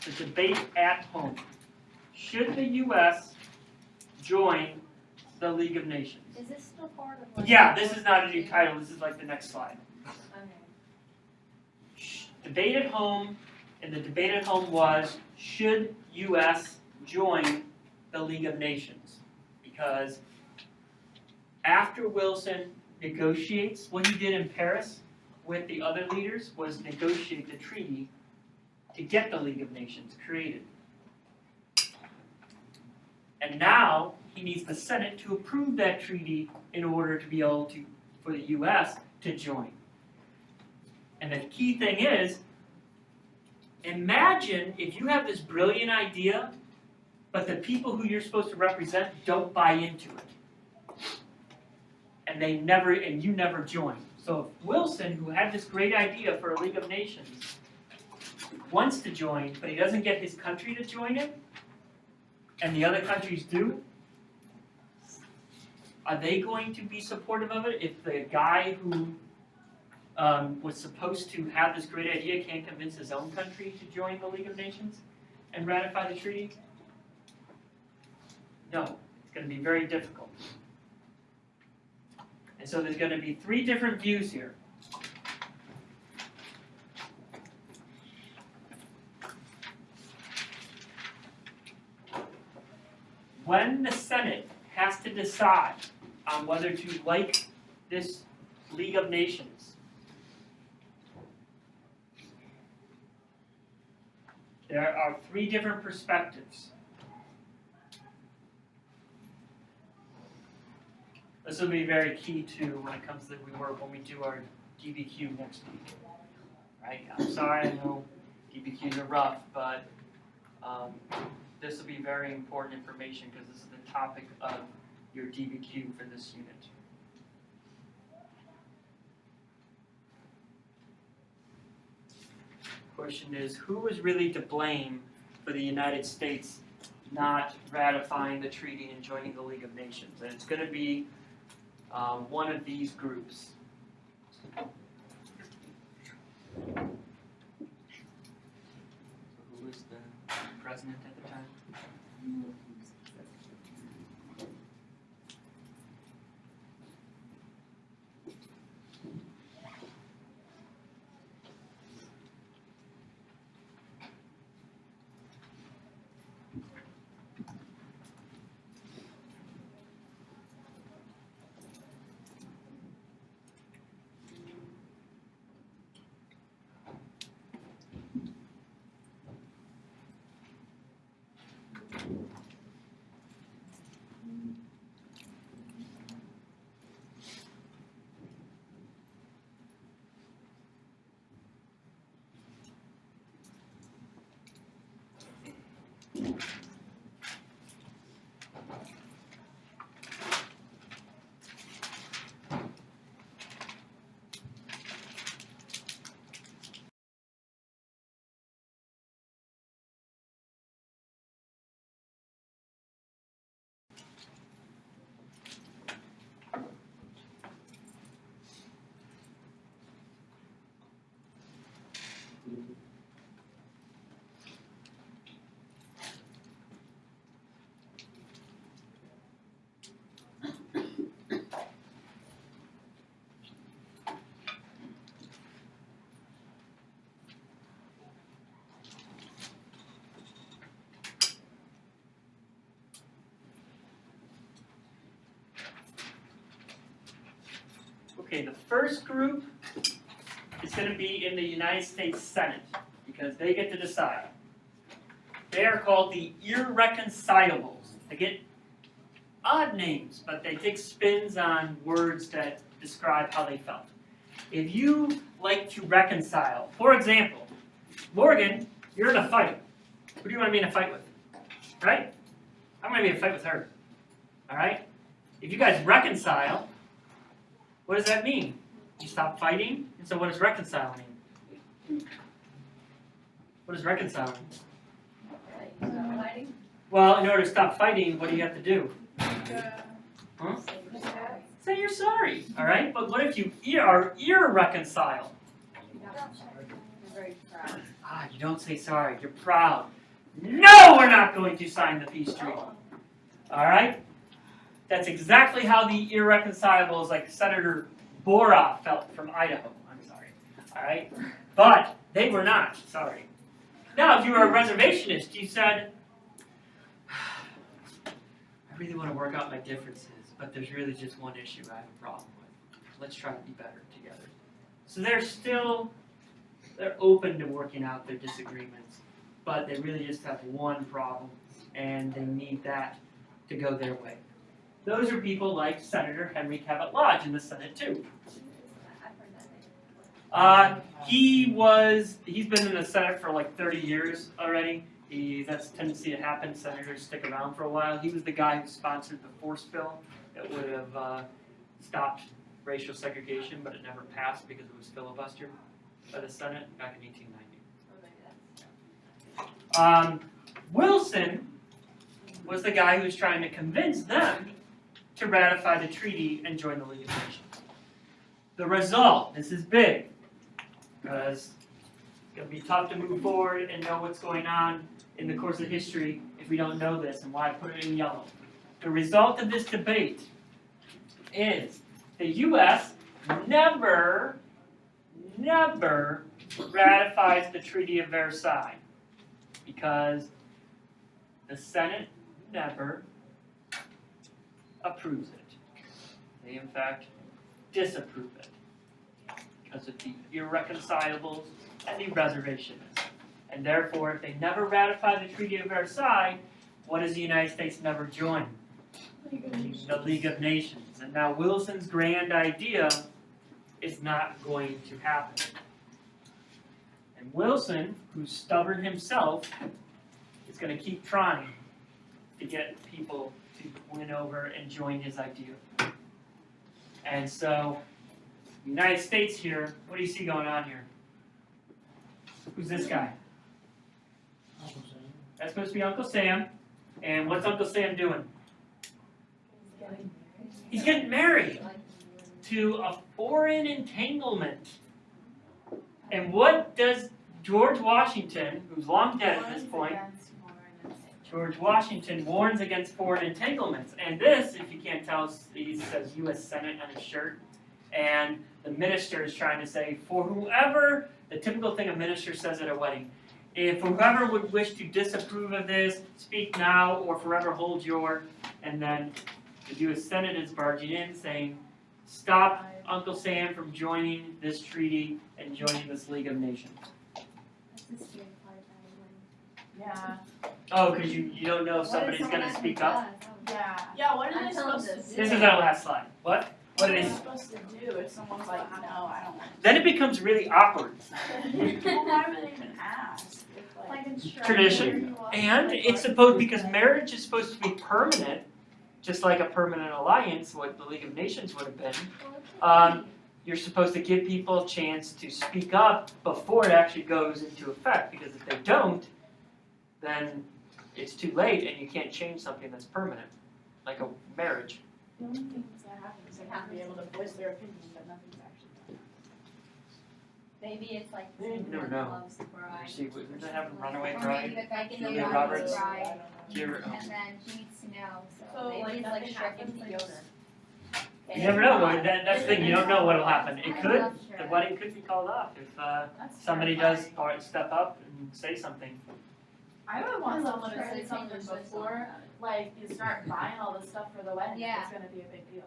the debate at home. Should the U.S. join the League of Nations? Is this still part of what? Yeah, this is not a new title. This is like the next slide. Okay. Debate at home, and the debate at home was, should U.S. join the League of Nations? Because after Wilson negotiates, what he did in Paris with the other leaders was negotiate the treaty to get the League of Nations created. And now he needs the Senate to approve that treaty in order to be able to, for the U.S. to join. And the key thing is, imagine if you have this brilliant idea, but the people who you're supposed to represent don't buy into it. And you never join. So if Wilson, who had this great idea for a League of Nations, wants to join, but he doesn't get his country to join it, and the other countries do, are they going to be supportive of it if the guy who was supposed to have this great idea can't convince his own country to join the League of Nations and ratify the treaty? No, it's going to be very difficult. And so there's going to be three different views here. When the Senate has to decide on whether to like this League of Nations, there are three different perspectives. This will be very key to when it comes to when we do our DBQ next week. Right? I'm sorry, I know DBQs are rough, but this will be very important information because this is the topic of your DBQ for this unit. Question is, who was really to blame for the United States not ratifying the treaty and joining the League of Nations? And it's going to be one of these groups. So who was the president at the time? Okay, the first group is going to be in the United States Senate because they get to decide. They are called the irreconcilables. They get odd names, but they take spins on words that describe how they felt. If you like to reconcile, for example, Morgan, you're in a fight. Who do you want to be in a fight with? Right? I'm going to be in a fight with her. All right? If you guys reconcile, what does that mean? You stop fighting? And so what does reconcile mean? What does reconcile mean? Fighting? Well, in order to stop fighting, what do you have to do? Huh? Say you're sorry, all right? But what if you are irreconciled? Ah, you don't say sorry. You're proud. No, we're not going to sign the peace treaty. All right? That's exactly how the irreconcilables, like Senator Bora, felt from Idaho. I'm sorry. All right? But they were not sorry. Now, if you were a reservationist, you said, I really want to work out my differences, but there's really just one issue I have a problem with. Let's try to be better together. So they're open to working out their disagreements, but they really just have one problem, and they need that to go their way. Those are people like Senator Henry Cabot Lodge in the Senate too. He's been in the Senate for like 30 years already. That's a tendency to happen. Senators stick around for a while. He was the guy who sponsored the force bill that would have stopped racial segregation, but it never passed because it was filibustered by the Senate back in 1890. Wilson was the guy who was trying to convince them to ratify the treaty and join the League of Nations. The result, this is big, because it's going to be tough to move forward and know what's going on in the course of history if we don't know this, and why I put it in yellow. The result of this debate is the U.S. never ratifies the Treaty of Versailles because the Senate never approves it. They, in fact, disapprove it because of the irreconcilables and the reservationists. And therefore, if they never ratify the Treaty of Versailles, what does the United States never join? The League of Nations. And now Wilson's grand idea is not going to happen. And Wilson, who's stubborn himself, is going to keep trying to get people to win over and join his idea. And so, the United States here, what do you see going on here? Who's this guy? That's supposed to be Uncle Sam. And what's Uncle Sam doing? He's getting married to a foreign entanglement. And what does George Washington, who's long dead at this point, George Washington warns against foreign entanglements. And this, if you can't tell, he says U.S. Senate on his shirt. And the minister is trying to say, for whoever, the typical thing a minister says at a wedding, if whoever would wish to disapprove of this, speak now or forever hold your, and then the U.S. Senate is barging in saying, stop Uncle Sam from joining this treaty and joining this League of Nations. Yeah. Oh, because you don't know if somebody's going to speak up? Yeah. Yeah, what are they supposed to do? This is our last slide. What? What What are are they? they supposed to do if someone's like, no, I don't want to? Then it becomes really awkward. Well, why would they even ask? If, like, Tradition. And it's supposed, because marriage is supposed to be permanent, just like a permanent alliance, what the League of Nations would have been. You're supposed to give people a chance to speak up before it actually goes into effect, because if they don't, then it's too late and you can't change something that's permanent, like a marriage. The only thing that happens is they have to be able to voice their opinion, but nothing's actually done. Maybe it's like You never someone know. loves the bride. See, we're having Runaway Or maybe Bride. the guy can Julia love Roberts. the bride, You're, and then she needs to know. So, So maybe like, it's like nothing Shrek happens, and like, Fiona. you never know. That's the thing. You don't know what'll happen. It I could. love The Shrek. wedding could be called off if That's somebody terrifying. does step up and say something. I would want I love someone to Charlie say something Taylor Swift's before, song about it. like, you start buying all this stuff for the wedding, Yeah. it's gonna be a big deal.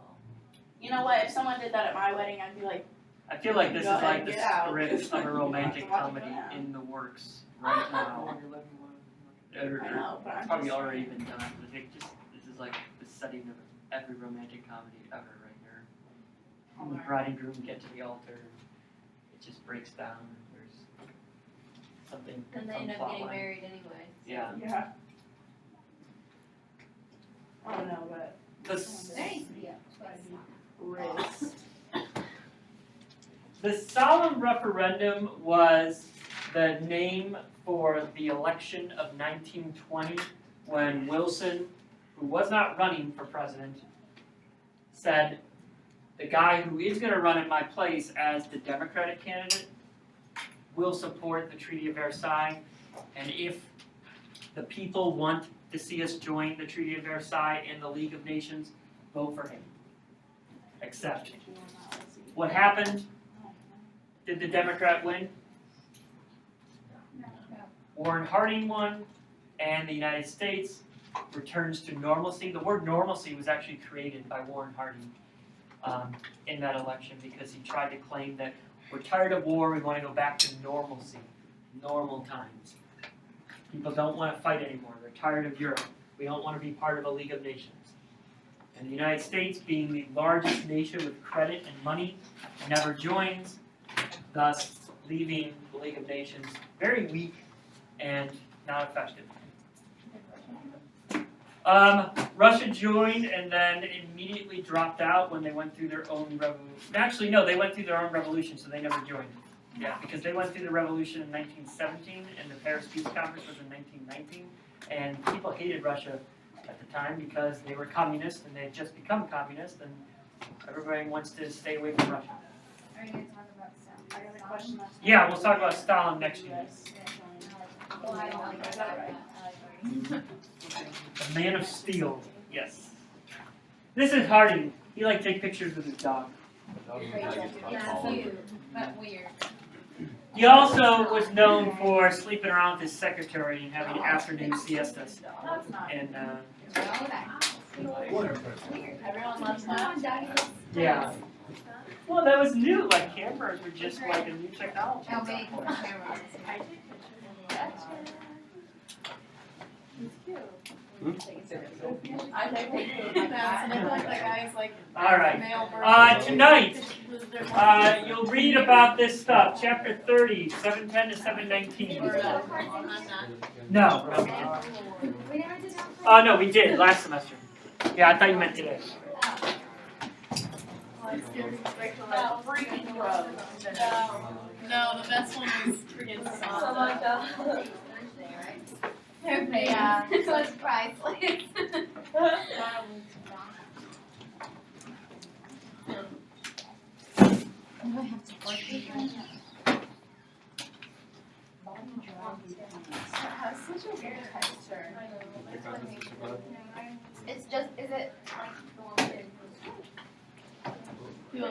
You know what, if someone did that at my wedding, I'd be like, I feel like this is Go ahead, like the get out. script of a romantic Watch it comedy now. in the works right now. Or I know, but I'm probably just already saying. been done. I think this is like the setting of every romantic comedy ever right here. When the bride and groom get to the altar, it just breaks down. There's something. And they some end up plot getting line. married anyway. Yeah. Yeah. I don't know, but The, There needs to be a race. the solemn referendum was the name for the election of 1920 when Wilson, who was not running for president, said, the guy who is going to run in my place as the Democratic candidate will support the Treaty of Versailles, and if the people want to see us join the Treaty of Versailles and the League of Nations, vote for him. Accept. What happened? Did the Democrat win? No. Warren Harding won, and the United States returns to normalcy. The word normalcy was actually created by Warren Harding in that election because he tried to claim that we're tired of war, we want to go back to normalcy, normal times. People don't want to fight anymore, they're tired of Europe. We don't want to be part of a League of Nations. And the United States, being the largest nation with credit and money, never joins, thus leaving the League of Nations very weak and not effective. Russia joined and then immediately dropped out when they went through their own revolution. Actually, no, they went through their own revolution, so they never joined. Yeah, because they went through the revolution in 1917, and the Paris Peace Conference was in 1919, and people hated Russia at the time because they were communist, and they had just become communist, and everybody wants to stay away from Russia. Are you gonna talk about stuff? I got a question. Yeah, we'll talk about Stalin next year. Well, I don't like I got it that. right. A man of steel, yes. This is Harding. He liked to take pictures with his dog. Yeah, cute, but weird. He also was known for sleeping around with his secretary and having afternoon siestas. That's not. And Oh, that's weird. Everyone loves Come that. on, Daddy. yeah. Well, that was new. Like cameras were just like a new technology. Oh, wait, the camera. I take pictures. He's cute. I take pictures. And then like the guy's like All right. male version. Tonight, you'll read about this stuff. Chapter 30, 710 to 719. No, we didn't. We never did that. No, we did last semester. Yeah, I thought you meant today. No, the best one was freaking Santa. Yeah, it was priceless. Do I have to work again? It has such a weird texture. It's just, is it like the one with Do it.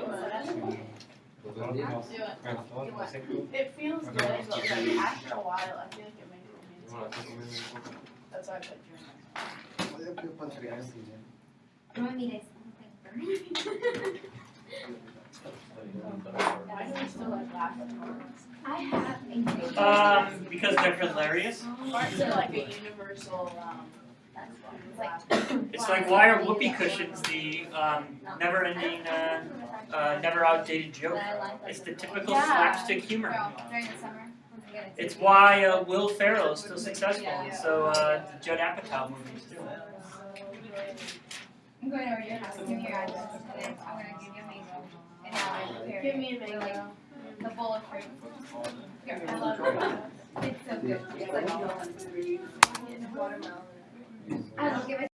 It feels good, but like after a while, I feel like it makes me insane. That's why I put you want me to Why do we still like laugh at horrors? I have a Because they're hilarious. Farts are like a universal, It's like, It's like, why are whoopee cushions the never-ending, never outdated joke? It's the typical Yeah. slapstick humor. during the summer. we get a It's TV. why Will Ferrell is still successful, and so the Judd Apatow movies too. I'm going over to your house, give me your address, and then I'm gonna give you a mango. And now I prepare give me a mango. the bowl of fruit. Here, I love it. It's so good. It's like, Watermelon. I don't give it.